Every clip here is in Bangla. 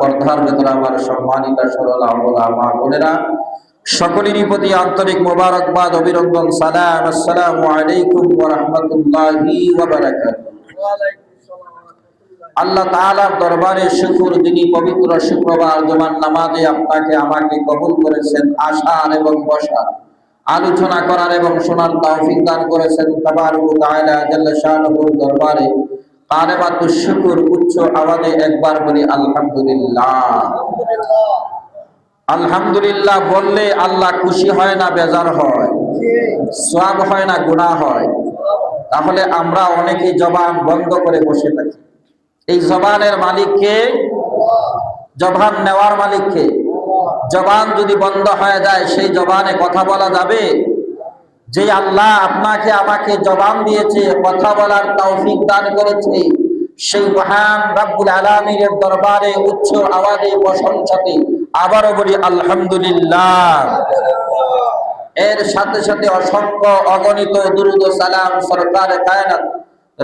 পর্দার ভেতরে আমার সম্মানিত সরল মা বোনেরা, সকলেরই প্রতি আন্তরিক মোবারকবাদ, অভিনন্দন, সালাম। আসসালামু আলাইকুম ওয়া রাহমাতুল্লাহি ওয়া বারাকাতুহু। আল্লাহ তাআলার দরবারে শুকর, যিনি পবিত্র শুক্রবার জুমার নামাজে আপনাকে আমাকে কবুল করেছেন, আসার এবং বসার, আলোচনা করার এবং শোনার তৌফিক দান করেছেন। তাবারক ওয়া তাআলা জাল্লা শানুহুর দরবারে কালেমাতুশ শুকর উচ্চ আওয়াজে একবার বলি আলহামদুলিল্লাহ। আলহামদুলিল্লাহ বললে আল্লাহ খুশি হয় না বেজার হয়? সওয়াব হয় না গুনাহ হয়? তাহলে আমরা অনেকেই জবান বন্ধ করে বসে থাকি। এই জবানের মালিককে, জবান নেওয়ার মালিককে। জবান যদি বন্ধ হয়ে যায়, সেই জবানে কথা বলা যাবে? যে আল্লাহ আপনাকে আমাকে জবান দিয়েছে, কথা বলার তৌফিক দান করেছে, সেই মহান রব্বুল আলামিনের দরবারে উচ্চ আওয়াজে প্রশংসাতে আবারও বলি আলহামদুলিল্লাহ। এর সাথে সাথে অসংখ্য অগণিত দুরূদ ও সালাম সরকারে কায়নাত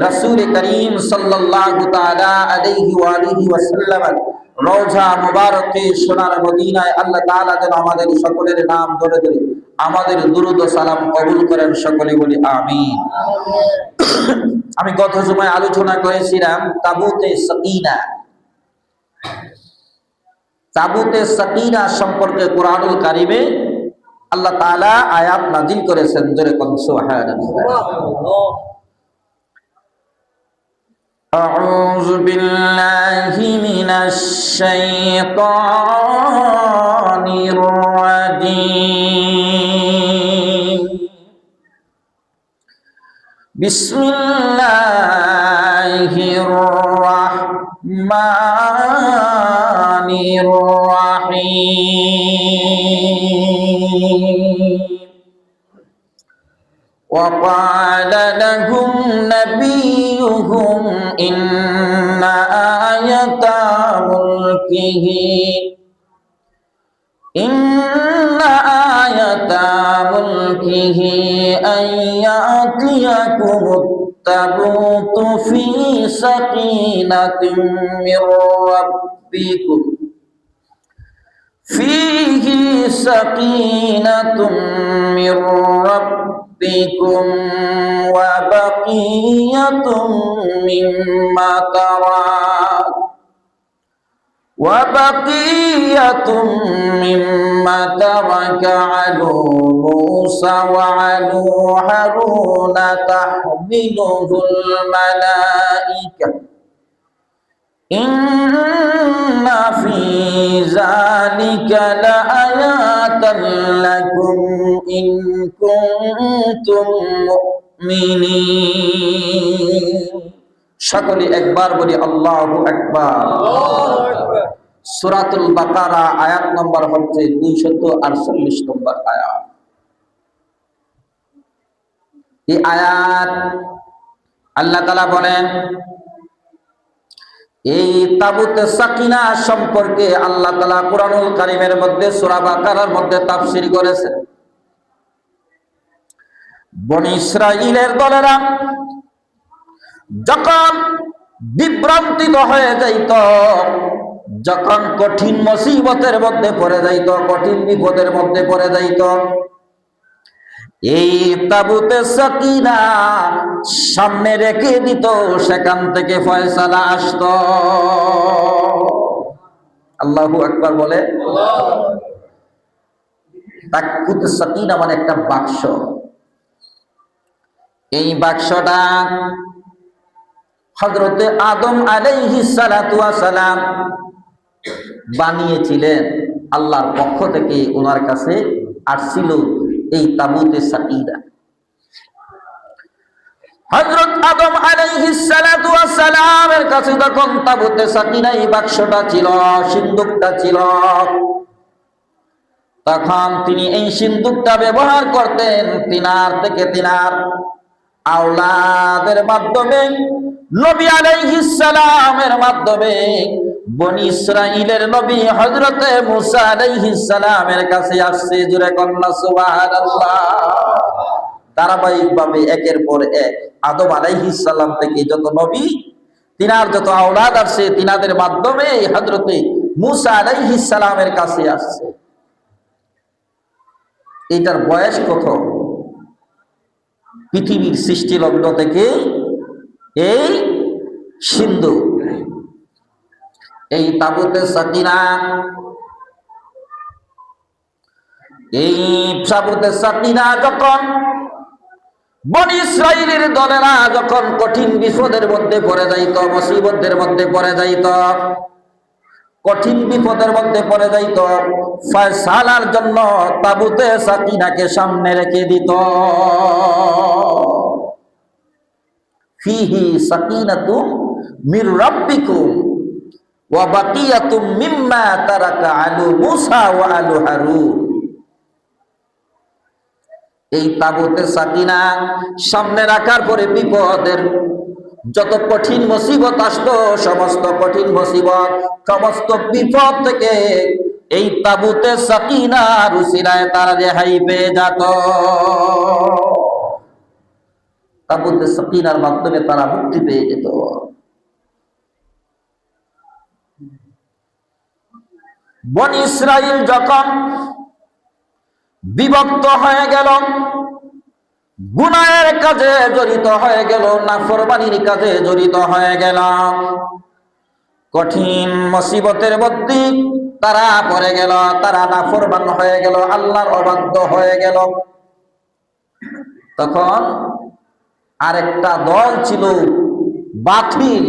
রাসূল করিম সাল্লাল্লাহু তাআলা আলাইহি ওয়া আলিহি ওয়াসাল্লাম রওজা মুবারকে সোনার মদিনায় আল্লাহ তাআলা যেন আমাদের সকলের নাম ধরে ধরে আমাদের দুরূদ ও সালাম কবুল করেন, সকলে বলি আমিন। আমি গত জুমায় আলোচনা করেছিলাম তাবুতে সাকিনা। তাবুতে সাকিনা সম্পর্কে কোরআনুল কারিমে আল্লাহ তাআলা আয়াত নাযিল করেছেন, জোরে কোন সুবহানাল্লাহ। আউযু বিল্লাহি মিনাশ শাইতানির রাজীম। বিসমিল্লাহির রাহমানির রাহিম। وقال لهم نبيهم إن آية ملكه أن يأتيكم التابوت في سكينة من ربكم فيه سكينة من ربكم وبقية مما ترك آل موسى وآل هارون تحمله الملائكة إن في ذلك لآيات لكم إن كنتم مؤمنين। সকলে একবার বলি আল্লাহু আকবার। সূরাতুল বাকারা আয়াত নম্বর হচ্ছে 248 নম্বর আয়াত। এই আয়াত আল্লাহ তাআলা বলেন, এই তাবুতে সাকিনা সম্পর্কে আল্লাহ তাআলা কুরআনুল কারীমের মধ্যে সূরা বাকারার মধ্যে তাফসীর করেছেন। বনী ইসরাঈলের দলেরা যখন বিভ্রান্তিত হয়ে যাইত, যখন কঠিন মুসিবতের মধ্যে পড়ে যাইত, কঠিন বিপদের মধ্যে পড়ে যাইত, এই তাবুতে সাকিনা সামনে রেখে দিত, সেখান থেকে ফয়সালা আসতো। আল্লাহু আকবার বলে। তাবুতে সাকিনা মানে একটা বাক্স। এই বাক্সটা হযরতে আদম আলাইহিস সালাতু ওয়াস সালাম বানিয়েছিলেন। আল্লাহর পক্ষ থেকে ওনার কাছে আসছিল এই তাবুতে সাকিনা। হযরত আদম আলাইহিস সালাতু ওয়াস সালামের কাছে যখন তাবুতে সাকিনা এই বাক্সটা ছিল, সিন্দুকটা ছিল, তখন তিনি এই সিন্দুকটা ব্যবহার করতেন তিনার থেকে তিনার আওলাদের মাধ্যমে, নবী আলাইহিস সালামের মাধ্যমে বনী ইসরাঈলের নবী হযরতে মুসা আলাইহিস সালামের কাছে আসছে। জোরে কন্যা সুবহানাল্লাহ। ধারাবাহিকভাবে একের পর এক আদম আলাইহিস সালাম থেকে যত নবী, তিনার যত আওলাদ আসছে, তিনাদের মাধ্যমে হযরতে মুসা আলাইহিস সালামের কাছে আসছে। এটার বয়স কত? পৃথিবীর সৃষ্টি লগ্ন থেকে এই সিন্ধু, এই তাবুতে সাকিনা, এই তাবুতে সাকিনা যখন বনি ইসরাইলের দলেরা যখন কঠিন বিপদের মধ্যে পড়ে যাইত, মুসিবতের মধ্যে পড়ে যাইত, কঠিন বিপদের মধ্যে পড়ে যাইত, ফয়সালার জন্য তাবুতে সাকিনাকে সামনে রেখে দিত। ফিহি সাকিনাতুম মির রাব্বিকুম ওয়া বাকিয়াতুম মিম্মা তারাকা আলু মুসা ওয়া আলু হারুন। এই তাবুতে সাকিনা সামনে রাখার পরে বিপদের যত কঠিন মুসিবত আসতো, সমস্ত কঠিন মুসিবত, সমস্ত বিপদ থেকে এই তাবুতে সাকিনার উসিলায় তারা রেহাই পেয়ে যেত। তাবুতে সাকিনার মাধ্যমে তারা মুক্তি পেয়ে যেত। বনি ইসরাইল যখন বিভক্ত হয়ে গেল, গুনাহের কাজে জড়িত হয়ে গেল, নাফরমানির কাজে জড়িত হয়ে গেল, কঠিন মুসিবতের মধ্যে তারা পড়ে গেল, তারা নাফরমান হয়ে গেল, আল্লাহর অবাধ্য হয়ে গেল। তখন আরেকটা দল ছিল বাতিল,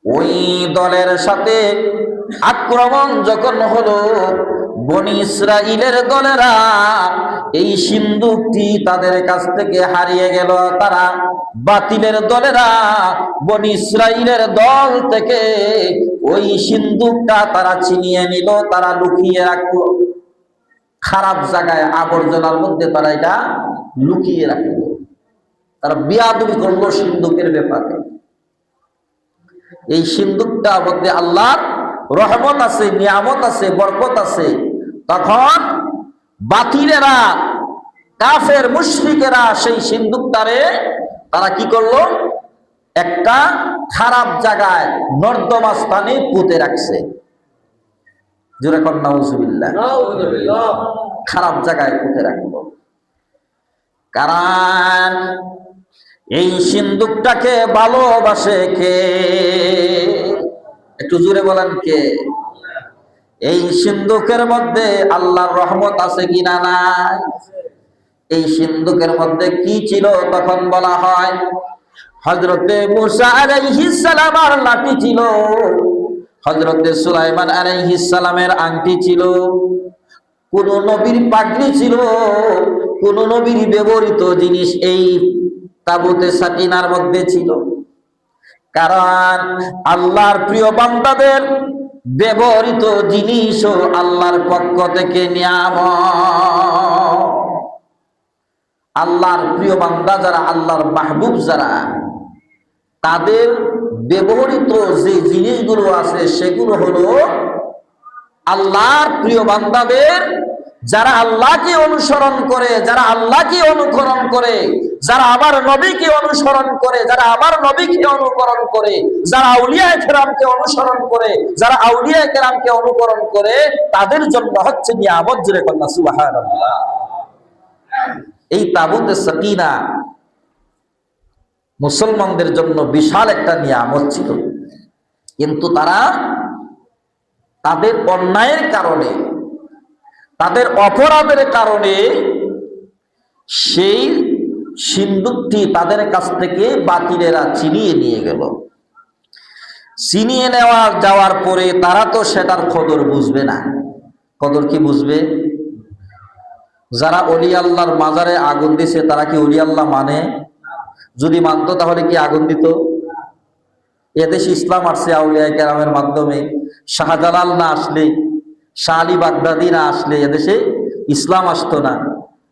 ওই দলের সাথে আক্রমণ যখন হলো, বনি ইসরাইলের দলেরা এই সিন্দুকটি তাদের কাছ থেকে হারিয়ে গেল। তারা বাতিলের দলেরা বনি ইসরাইলের দল থেকে ওই সিন্দুকটা তারা ছিনিয়ে নিল, তারা লুকিয়ে রাখলো খারাপ জায়গায়, আবর্জনার মধ্যে তারা এটা লুকিয়ে রাখলো। তারা বিয়াদবি করলো সিন্দুকের ব্যাপারে। এই সিন্দুকটার মধ্যে আল্লাহর রহমত আছে, নিয়ামত আছে, বরকত আছে। তখন বাতিলেরা, কাফের মুশরিকেরা সেই সিন্দুকটারে তারা কি করলো, একটা খারাপ জায়গায় নর্দমা স্থানে পুঁতে রাখছে। জোরে কর নাউজুবিল্লাহ। খারাপ জায়গায় পুঁতে রাখলো। কারণ এই সিন্দুকটাকে ভালোবাসে কে? একটু জোরে বলেন কে? এই সিন্দুকের মধ্যে আল্লাহর রহমত আছে কিনা নাই? এই সিন্দুকের মধ্যে কি ছিল? তখন বলা হয় হযরতে মুসা আলাইহিস সালামের লাঠি ছিল, হযরতে সুলাইমান আলাইহিস সালামের আংটি ছিল, কোন নবীর পাগড়ি ছিল, কোন নবীর ব্যবহৃত জিনিস এই তাবুতে সাকিনার মধ্যে ছিল। কারণ আল্লাহর প্রিয় বান্দাদের ব্যবহৃত জিনিসও আল্লাহর পক্ষ থেকে নিয়ামত। আল্লাহর প্রিয় বান্দা যারা, আল্লাহর মাহবুব যারা, তাদের ব্যবহৃত যে জিনিসগুলো আছে সেগুলো হলো আল্লাহর প্রিয় বান্দাদের, যারা আল্লাহকে অনুসরণ করে, যারা আল্লাহকে অনুকরণ করে, যারা আমার নবীকে অনুসরণ করে, যারা আমার নবীকে অনুকরণ করে, যারা আউলিয়া কেরামকে অনুসরণ করে, যারা আউলিয়া কেরামকে অনুকরণ করে, তাদের জন্য হচ্ছে নিয়ামত। জোরে কন্যা সুবহানাল্লাহ। এই তাবুতে সাকিনা মুসলমানদের জন্য বিশাল একটা নিয়ামত ছিল, কিন্তু তারা তাদের অন্যায়ের কারণে, তাদের অপরাধের কারণে সেই সিন্দুকটি তাদের কাছ থেকে বাতিলেরা ছিনিয়ে নিয়ে গেল। ছিনিয়ে যাওয়ার পরে তারা তো সেটার কদর বুঝবে না। কদর কি বুঝবে? যারা ওলি আল্লাহর মাজারে আগুন দিছে তারা কি ওলি আল্লাহ মানে? যদি মানতো তাহলে কি আগুন দিত? এদেশে ইসলাম আসছে আউলিয়া কেরামের মাধ্যমে। শাহজালাল না আসলে, শাহ আলী বাগদাদি না আসলে এদেশে ইসলাম আসতো না।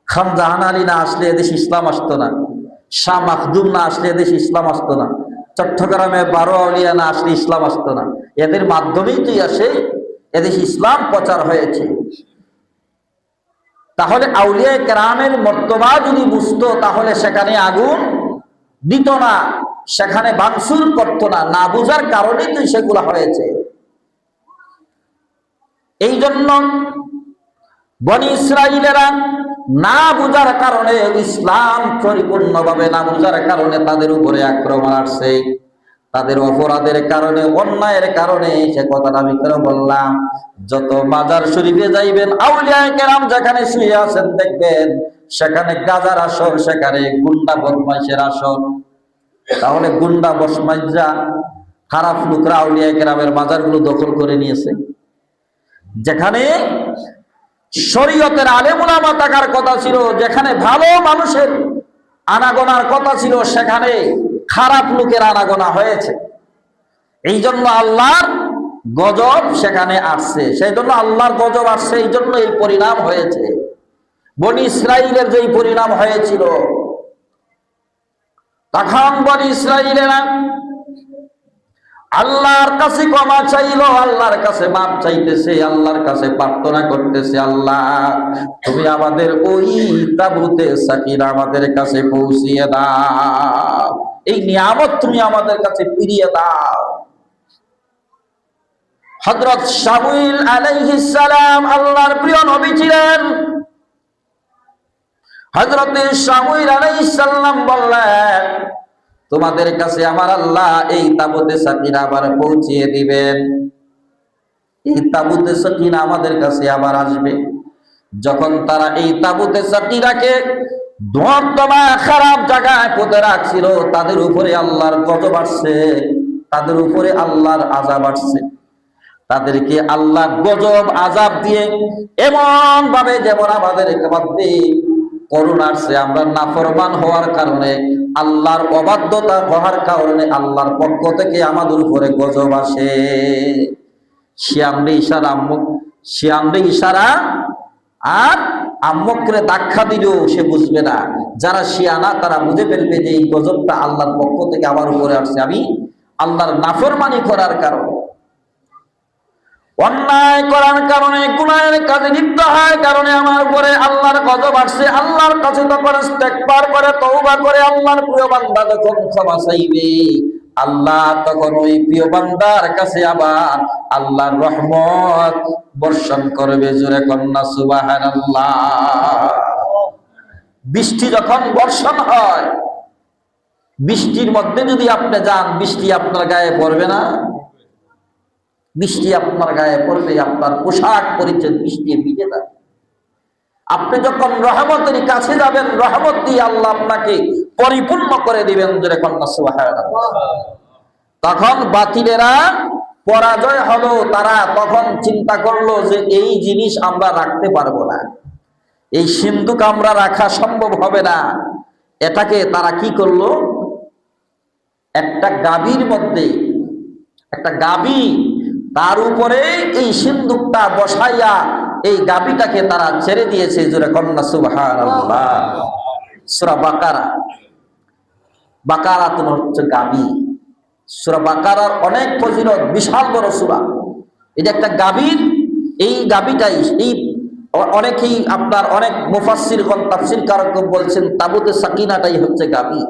খান জাহান আলী না আসলে এদেশে ইসলাম আসতো না। শাহ মাখদুম না আসলে এদেশে ইসলাম আসতো না। চট্টগ্রামে 12 আউলিয়া না আসলে ইসলাম আসতো না। এদের মাধ্যমেই তুই আসে এদেশে ইসলাম প্রচার হয়েছে। তাহলে আউলিয়া কেরামের মর্তবা যদি বুঝতো তাহলে সেখানে আগুন দিত না, সেখানে ভাঙচুর করতো না। না বুঝার কারণেই তো সেগুলো হয়েছে। এই জন্য বনি ইসরাইলেরা না বুঝার কারণে, ইসলাম পরিপূর্ণভাবে না বুঝার কারণে তাদের উপরে আক্রমণ আসছে। তাদের অপরাধের কারণে, অন্যায়ের কারণে। সে কথাটা আমি কেন বললাম? যত মাজার শরীফে যাইবেন, আউলিয়া কেরাম যেখানে শুয়ে আছেন দেখবেন সেখানে গাজার আসর, সেখানে গুন্ডা বদমাইশের আসর। তাহলে গুন্ডা বদমাইশরা, খারাপ লোকরা আউলিয়া কেরামের মাজারগুলো দখল করে নিয়েছে। যেখানে শরীয়তের আলেম উলামা থাকার কথা ছিল, যেখানে ভালো মানুষের আনাগোনার কথা ছিল, সেখানে খারাপ লোকের আনাগোনা হয়েছে। এই জন্য আল্লাহর গজব সেখানে আসছে। সেই জন্য আল্লাহর গজব আসছে, এই জন্য এই পরিণাম হয়েছে। বনি ইসরাইলের যেই পরিণাম হয়েছিল, তখন বনি ইসরাইলেরা আল্লাহর কাছে ক্ষমা চাইলো, আল্লাহর কাছে মাপ চাইতেছে, আল্লাহর কাছে প্রার্থনা করতেছে, আল্লাহ তুমি আমাদের ওই তাবুতে সাকিনা আমাদের কাছে পৌঁছিয়ে দাও, এই নিয়ামত তুমি আমাদের কাছে ফিরিয়ে দাও। হযরত শামুয়েল আলাইহিস সালাম আল্লাহর প্রিয় নবী ছিলেন। হযরত শামুয়েল আলাইহিস সালাম বললেন, তোমাদের কাছে আমার আল্লাহ এই তাবুতে সাকিনা আবার পৌঁছিয়ে দিবেন। এই তাবুতে সাকিনা আমাদের কাছে আবার আসবে। যখন তারা এই তাবুতে সাকিনাকে ধোঁয়াতমা খারাপ জায়গায় পুঁতে রাখছিল, তাদের উপরে আল্লাহর গজব আসছে, তাদের উপরে আল্লাহর আযাব আসছে। তাদেরকে আল্লাহ গজব আযাব দিয়ে এমন ভাবে, যেমন আমাদের মধ্যে করুণা আসছে, আমরা নাফরমান হওয়ার কারণে, আল্লাহর অবাধ্যতা হওয়ার কারণে আল্লাহর পক্ষ থেকে আমাদের উপরে গজব আসে। শিয়ামরে ইশারা আর আম্মকরে ধাক্কা দিলেও সে বুঝবে না। যারা শিয়ানা তারা বুঝে ফেলবে যে এই গজবটা আল্লাহর পক্ষ থেকে আমার উপরে আসছে, আমি আল্লাহর নাফরমানি করার কারণে, অন্যায় করার কারণে, গুনাহের কাজে লিপ্ত হওয়ার কারণে আমার উপরে আল্লাহর গজব আসছে। আল্লাহর কাছে তখন ইস্তেগফার করে, তওবা করে, আল্লাহর প্রিয় বান্দা যখন ক্ষমা চাইবে, আল্লাহ তখন ওই প্রিয় বান্দার কাছে আবার আল্লাহর রহমত বর্ষণ করবে। জোরে কন্যা সুবহানাল্লাহ। বৃষ্টি যখন বর্ষণ হয়, বৃষ্টির মধ্যে যদি আপনি যান, বৃষ্টি আপনার গায়ে পড়বে না? বৃষ্টি আপনার গায়ে পড়বে, আপনার পোশাক পরিচ্ছদ বৃষ্টি ভিজে যাবে। আপনি যখন রহমতের কাছে যাবেন, রহমত দিয়ে আল্লাহ আপনাকে পরিপূর্ণ করে দিবেন। জোরে কন্যা সুবহানাল্লাহ। তখন বাতিলেরা পরাজয় হলো। তারা তখন চিন্তা করলো যে এই জিনিস আমরা রাখতে পারবো না, এই সিন্ধুক আমরা রাখা সম্ভব হবে না। এটাকে তারা কি করলো, একটা গাভীর মধ্যে, একটা গাভী, তার উপরে এই সিন্ধুকটা বসাইয়া এই গাভীটাকে তারা ছেড়ে দিয়েছে। জোরে কন্যা সুবহানাল্লাহ। সূরা বাকারা, বাকারা তো হচ্ছে গাভী। সূরা বাকারার অনেক ফজিলত, বিশাল বড় সূরা। এটা একটা গাভীর, এই গাভীটাই, এই অনেকেই আপনার অনেক মুফাসসিরগণ তাফসীরকারক বলছেন তাবুতে সাকিনাটাই হচ্ছে গাভী।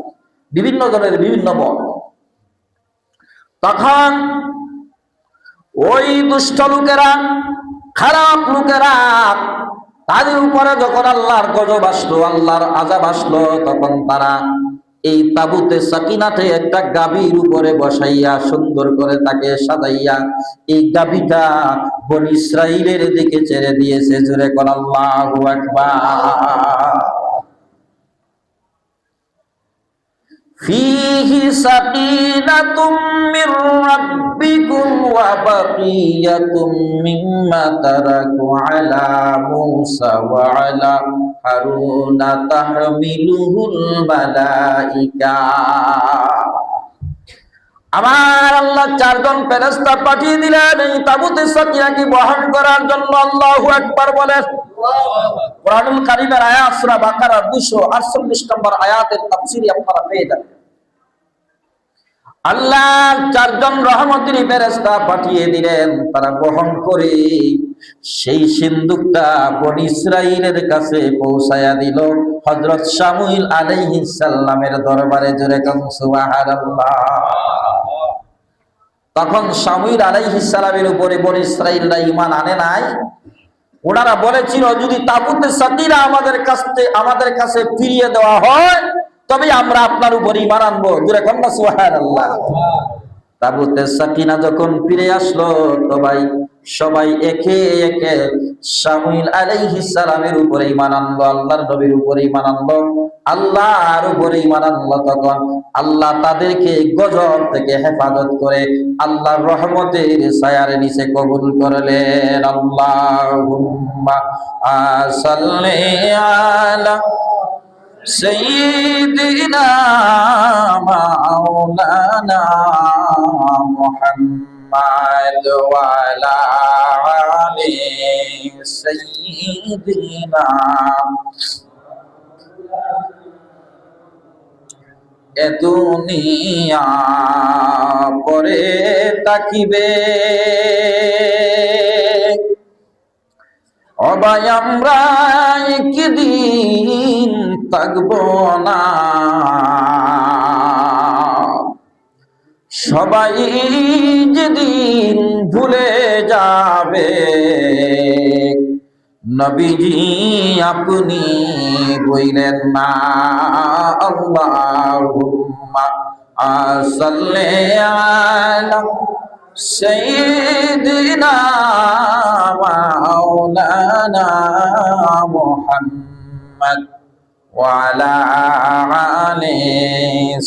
বিভিন্ন জনের বিভিন্ন মত। তখন ওই দুষ্ট লোকেরা, খারাপ লোকেরা, তাদের উপরে যখন আল্লাহর গজব আসলো, আল্লাহর আযাব আসলো, তখন তারা এই তাবুতে সাকিনাতে একটা গাভীর উপরে বসাইয়া সুন্দর করে তাকে সাজাইয়া এই গাভীটা বনি ইসরাইলের দিকে ছেড়ে দিয়েছে। জোরে কর আল্লাহু আকবার। ফীহি সাকিনাতুম মির রাব্বিকুম ওয়া বাকিয়াতুম মিম্মা তারাকু আলা মূসা ওয়া আলা হারুনা তাহমিলুহুল মালাইকা। আমার আল্লাহ চারজন ফেরেশতা পাঠিয়ে দিলেন এই তাবুতে সাকিনাকে বহন করার জন্য। আল্লাহু আকবার বলেন। কোরআনুল কারীমের আয়াত সূরা বাকারার 248 নম্বর আয়াতের তাফসীরে আপনারা পেয়ে যাবেন। আল্লাহ চারজন রহমতের ফেরেশতা পাঠিয়ে দিলেন, তারা বহন করে সেই সিন্ধুকটা বনি ইসরাইলের কাছে পৌঁছায়া দিল হযরত শামুয়েল আলাইহিস সালামের দরবারে। জোরে কান সুবহানাল্লাহ। তখন শামুইল আলাইহিস সালামের উপরে বনী ইসরাঈলরা ঈমান আনে নাই। ওনারা বলেছিল যদি তাবুতে সাকিরা আমাদের কাছে ফিরিয়ে দেওয়া হয় তবে আমরা আপনার উপর ঈমান আনবো। জোরে কন্যা সুবহানাল্লাহ। তাবুতে সাকিনা যখন ফিরে আসলো তো ভাই সবাই একে একে শামুইল আলাইহিস সালামের উপরে ঈমান আনলো, আল্লাহর নবীর উপরে ঈমান আনলো, আল্লাহর উপরে ঈমান আনলো। তখন আল্লাহ তাদেরকে গজব থেকে হেফাজত করে আল্লাহর রহমতের ছায়ার নিচে কবুল করলেন। আল্লাহুম্মা সাল্লি আলা সাইয়্যিদিনা মাওলানা মুহাম্মাদ ওয়া আলা আলি সাইয়্যিদিনা। এ দুনিয়া পরে তাকিবে, ও ভাই আমরা একদিন থাকবো না, সবাই যেদিন ভুলে যাবে নবীজি আপনি বইলেন না। আল্লাহুম্মা সাল্লি আলা সাইয়্যিদিনা মাওলানা মুহাম্মদ ওয়া আলা আলি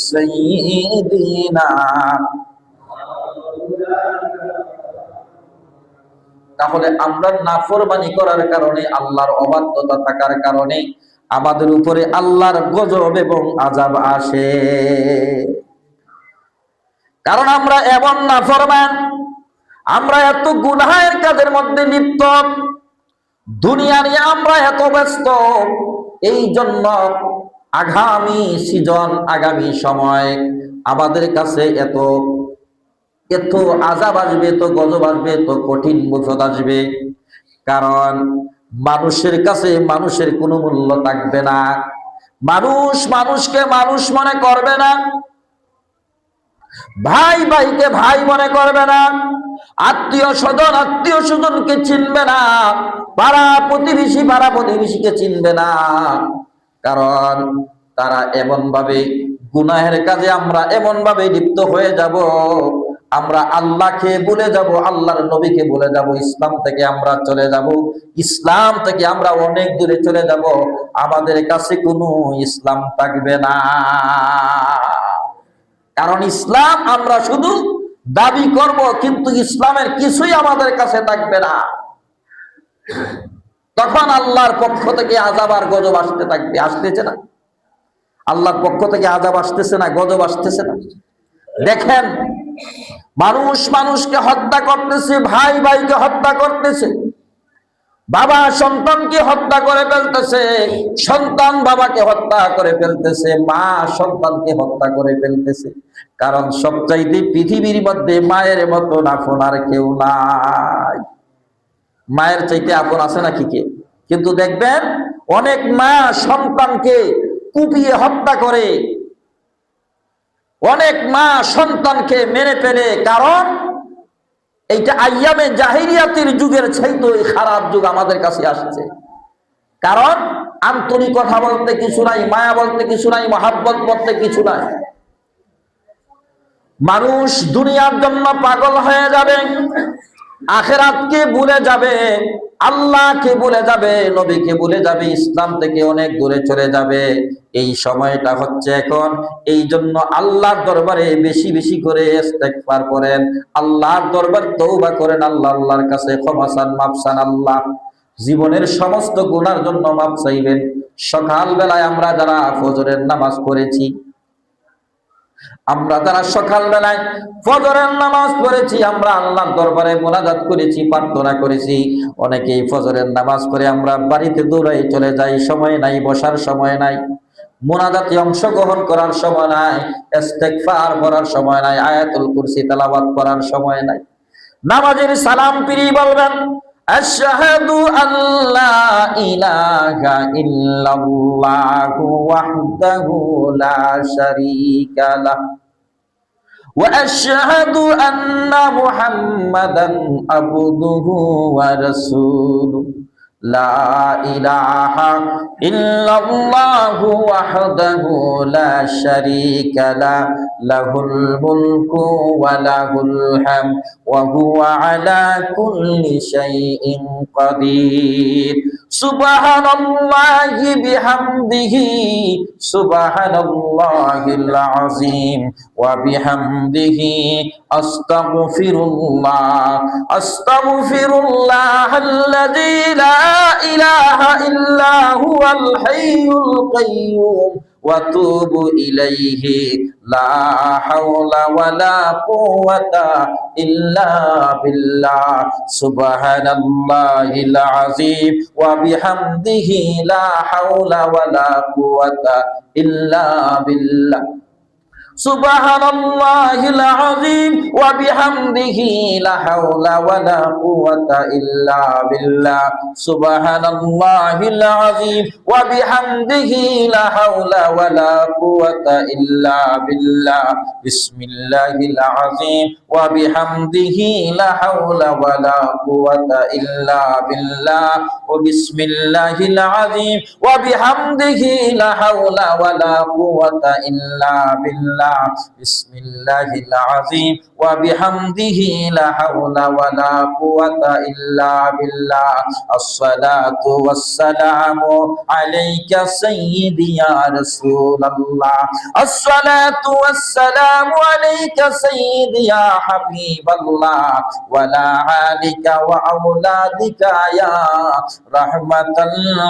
সাইয়্যিদিনা। তাহলে আমরা নাফরমানি করার কারণে, আল্লাহর অবাধ্যতা থাকার কারণে আমাদের উপরে আল্লাহর গজব এবং আযাব আসে। কারণ আমরা এমন নাফরমান, আমরা এত গুনাহের কাজের মধ্যে লিপ্ত, দুনিয়া নিয়ে আমরা এত ব্যস্ত, এই জন্য আগামী সিজন, আগামী সময় আমাদের কাছে এত আযাব আসবে, এত গজব আসবে, এত কঠিন মুসিবত আসবে। কারণ মানুষের কাছে মানুষের কোনো মূল্য থাকবে না, মানুষ মানুষকে মানুষ মনে করবে না, ভাই ভাইকে ভাই মনে করবে না, আত্মীয় স্বজনকে চিনবে না, পাড়া প্রতিবেশীকে চিনবে না। কারণ তারা এমন ভাবে গুনাহের কাজে, আমরা এমন ভাবে লিপ্ত হয়ে যাব, আমরা আল্লাহকে ভুলে যাব, আল্লাহর নবীকে ভুলে যাব, ইসলাম থেকে আমরা চলে যাব, ইসলাম থেকে আমরা অনেক দূরে চলে যাব, আমাদের কাছে কোনো ইসলাম থাকবে না। কারণ ইসলাম আমরা শুধু দাবি করব, কিন্তু ইসলামের কিছুই আমাদের কাছে থাকবে না। তখন আল্লাহর পক্ষ থেকে আযাব আর গজব আসতে থাকবে। আসতেছে না? আল্লাহর পক্ষ থেকে আযাব আসতেছে না, গজব আসতেছে না? দেখেন, মানুষ মানুষকে হত্যা করতেছে, ভাই ভাইকে হত্যা করতেছে, বাবা সন্তানকে হত্যা করে ফেলতেছে, সন্তান বাবাকে হত্যা করে ফেলতেছে, মা সন্তানকে হত্যা করে ফেলতেছে। কারণ সবচাইতে পৃথিবীর মধ্যে মায়ের মতো আপন আর কেউ নাই। মায়ের চাইতে আপন আছে নাকি কে? কিন্তু দেখবেন অনেক মা সন্তানকে কুপিয়ে হত্যা করে, অনেক মা সন্তানকে মেরে ফেলে। কারণ এইটা আইয়ামে জাহিলিয়াতের যুগের চাইতে খারাপ যুগ আমাদের কাছে আসছে। কারণ আন্তরিক কথা বলতে কিছু নাই, মায়া বলতে কিছু নাই, মহাব্বত বলতে কিছু নাই। মানুষ দুনিয়ার জন্য পাগল হয়ে যাবে, আখিরাতকে ভুলে যাবে, আল্লাহকে ভুলে যাবে, নবীকে ভুলে যাবে, ইসলাম থেকে অনেক দূরে চলে যাবে। এই সময়টা হচ্ছে এখন। এই জন্য আল্লাহর দরবারে বেশি বেশি করে ইস্তেগফার করেন, আল্লাহর দরবারে তওবা করেন, আল্লাহর কাছে ক্ষমা চান, মাফ চান। আল্লাহ জীবনের সমস্ত গুনার জন্য মাফ চাইবেন। সকাল বেলায় আমরা যারা ফজরের নামাজ পড়েছি, আমরা যারা সকাল বেলায় ফজরের নামাজ পড়েছি, আমরা আল্লাহর দরবারে মোনাজাত করেছি, প্রার্থনা করেছি। অনেকেই ফজরের নামাজ পড়ে আমরা বাড়িতে দৌড়াই চলে যাই, সময় নাই, বসার সময় নাই, মোনাজাতে অংশগ্রহণ করার সময় নাই, ইস্তেগফার করার সময় নাই, আয়াতুল কুরসি তেলাওয়াত করার সময় নাই। নামাজের সালাম ফিরিয়ে বলবেন আশহাদু আল্লা ইলাহা ইল্লাল্লাহু ওয়াহদাহু লা শারীকা লাহু وأشهد أن محمدا عبده ورسوله لا إله إلا الله وحده لا شريك له له الملك وله الحمد وهو على كل شيء قدير سبحان الله بحمده سبحان الله العظيم وبحمده أستغفر الله الذي لا إله إلا هو الحي القيوم وتوب إليه لا حول ولا قوة إلا بالله سبحان الله العظيم وبحمده لا حول ولا قوة إلا بالله سبحان الله العظيم وبحمده لا حول ولا قوة إلا بالله سبحان الله العظيم وبحمده لا حول ولا قوة إلا بالله بسم الله العظيم وبحمده لا حول ولا قوة إلا بالله وبسم الله العظيم وبحمده لا حول ولا قوة إلا بالله بسم الله العظيم وبحمده لا حول ولا قوة إلا بالله الصلاة والسلام عليك سيدي يا رسول الله الصلاة والسلام عليك سيدي يا حبيب الله ولا آلك وأولادك يا رحمة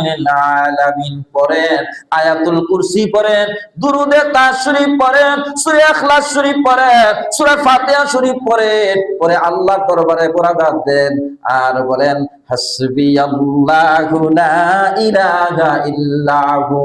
للعالمين পড়েন আয়াতুল কুরসি পড়েন দুরুদে তাশরীফ পড়েন সূরা ইখলাস শরীফ পড়েন সূরা ফাতিহা শরীফ পড়েন পরে আল্লাহর দরবারে মুনাজাত দেন আর বলেন হাসবিয়াল্লাহু লা ইলাহা ইল্লাহু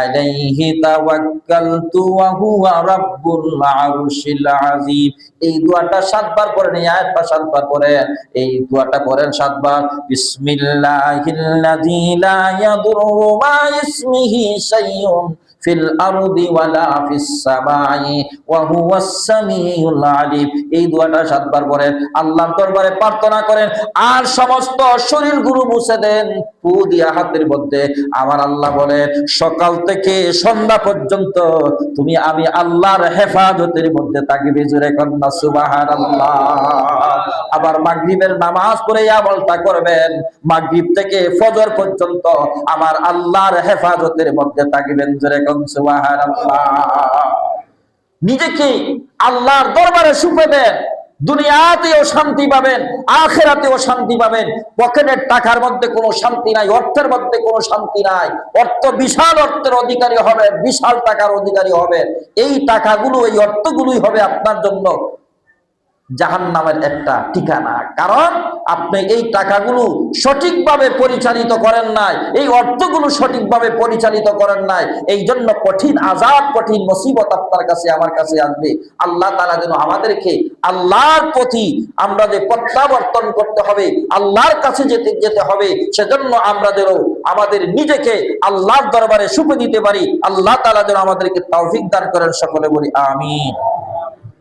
আলাইহি তাওয়াক্কালতু ওয়া হুয়া রাব্বুল আরশিল আযীম। এই দোয়াটা 7 বার পড়েন, এই আয়াতটা 7 বার পড়েন, এই দোয়াটা পড়েন 7 বার। বিসমিল্লাহিল্লাযী লা ইয়াদুররু মা ইসমিহি শাইউন ফিল আরদি ওয়ালা ফিস সামাই ওয়া হুয়াস সামিউল আলিম। এই দোয়াটা 7 বার পড়েন, আল্লাহর দরবারে প্রার্থনা করেন আর সমস্ত শরীরগুলো মুছে দেন ফু দিয়া হাতের মধ্যে। আমার আল্লাহ বলেন সকাল থেকে সন্ধ্যা পর্যন্ত তুমি আমি আল্লাহর হেফাজতের মধ্যে থাকবে। জোরে কন্না সুবহানাল্লাহ। আবার মাগরিবের নামাজ পড়ে আমলটা করবেন, মাগরিব থেকে ফজর পর্যন্ত আমার আল্লাহর হেফাজতের মধ্যে থাকবেন। জোরে কন্না সুবহানাল্লাহ। নিজেকে আল্লাহর দরবারে সুপে দেন, দুনিয়াতেও শান্তি পাবেন, আখিরাতেও শান্তি পাবেন। পকেটের টাকার মধ্যে কোনো শান্তি নাই, অর্থের মধ্যে কোনো শান্তি নাই। অর্থ বিশাল অর্থের অধিকারী হবে, বিশাল টাকার অধিকারী হবে। এই টাকাগুলো, এই অর্থগুলোই হবে আপনার জন্য জাহান্নামের একটা ঠিকানা। কারণ আপনি এই টাকাগুলো সঠিকভাবে পরিচালিত করেন নাই, এই অর্থগুলো সঠিকভাবে পরিচালিত করেন নাই। এই জন্য কঠিন আযাব, কঠিন মুসিবত আপনার কাছে আমার কাছে আসবে। আল্লাহ তাআলা যেন আমাদেরকে আল্লাহর প্রতি আমরা যে প্রত্যাবর্তন করতে হবে, আল্লাহর কাছে যেতে হবে, সেজন্য আমরা যেন আমাদের নিজেকে আল্লাহর দরবারে সুপে দিতে পারি। আল্লাহ তাআলা যেন আমাদেরকে তৌফিক দান করেন। সকলে বলি আমিন।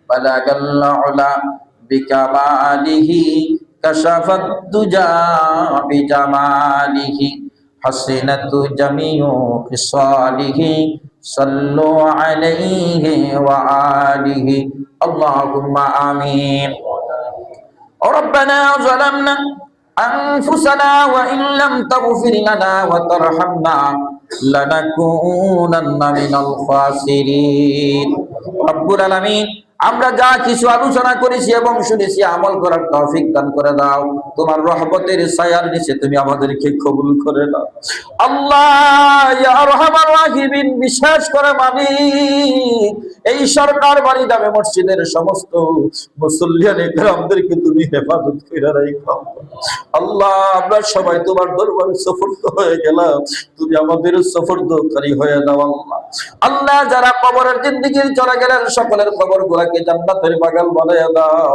বালাগাল্লাহুলা বিকামালিহি কাশাফাত দুজা বিজামালিহি হাসিনাতু জামিউ খিসালিহি সাল্লু আলাইহি ওয়া আলিহি আল্লাহুম্মা আমিন। রব্বানা যালামনা أنفسنا وإن لم تغفر لنا وترحمنا لنكونن من الخاسرين رب العالمين। আমরা যা কিছু আলোচনা করেছি এবং শুনেছি আমল করার তৌফিক দান করে দাও। তোমার রহমতের ছায়ার নিচে তুমি আমাদেরকে কবুল করে নাও আল্লাহ ইয়া আরহামার রাহিমিন। বিশেষ করে মালিক এই সরকার বাড়ি জামে মসজিদের সমস্ত মুসল্লিয়ানে কেরামদেরকে তুমি হেফাজত করে রাখো আল্লাহ। আমরা সবাই তোমার দরবারে সফরদ হয়ে গেলাম, তুমি আমাদের সফরদকারী হয়ে দাও আল্লাহ। আল্লাহ যারা কবরের জিন্দেগির চলে গেলেন সকলের কবরগুলোকে জান্নাতের বাগান বানায়া দাও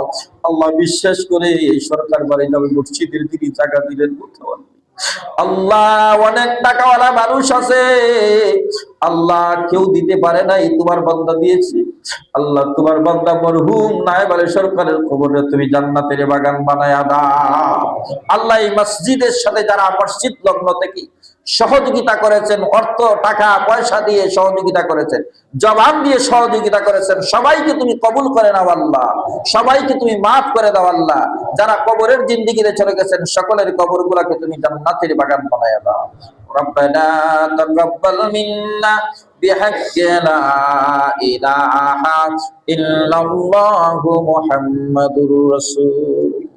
আল্লাহ। বিশেষ করে এই সরকার বাড়ি জামে মসজিদের দিকে জায়গা দিলেন কোথাও আল্লাহ। অনেক টাকাওয়ালা মানুষ আছে আল্লাহ, কেউ দিতে পারে নাই, তোমার বান্দা দিয়েছে। আল্লাহ তোমার বান্দা মরহুম নায়েব আলী সরকারের কবরে তুমি জান্নাতের বাগান বানায়া দাও। আল্লাহ এই মসজিদের সাথে যারা মসজিদ লগ্ন থেকে সহযোগিতা করেছেন, অর্থ টাকা পয়সা দিয়ে সহযোগিতা করেছেন, জবান দিয়ে সহযোগিতা করেছেন, সবাইকে তুমি কবুল করে নাও আল্লাহ, সবাইকে তুমি মাফ করে দাও আল্লাহ। যারা কবরের জিন্দেগিতে চলে গেছেন সকলের কবরগুলোকে তুমি জান্নাতের বাগান বানায়া দাও। ربنا تقبل منا بحق لا إله إلا الله محمد رسول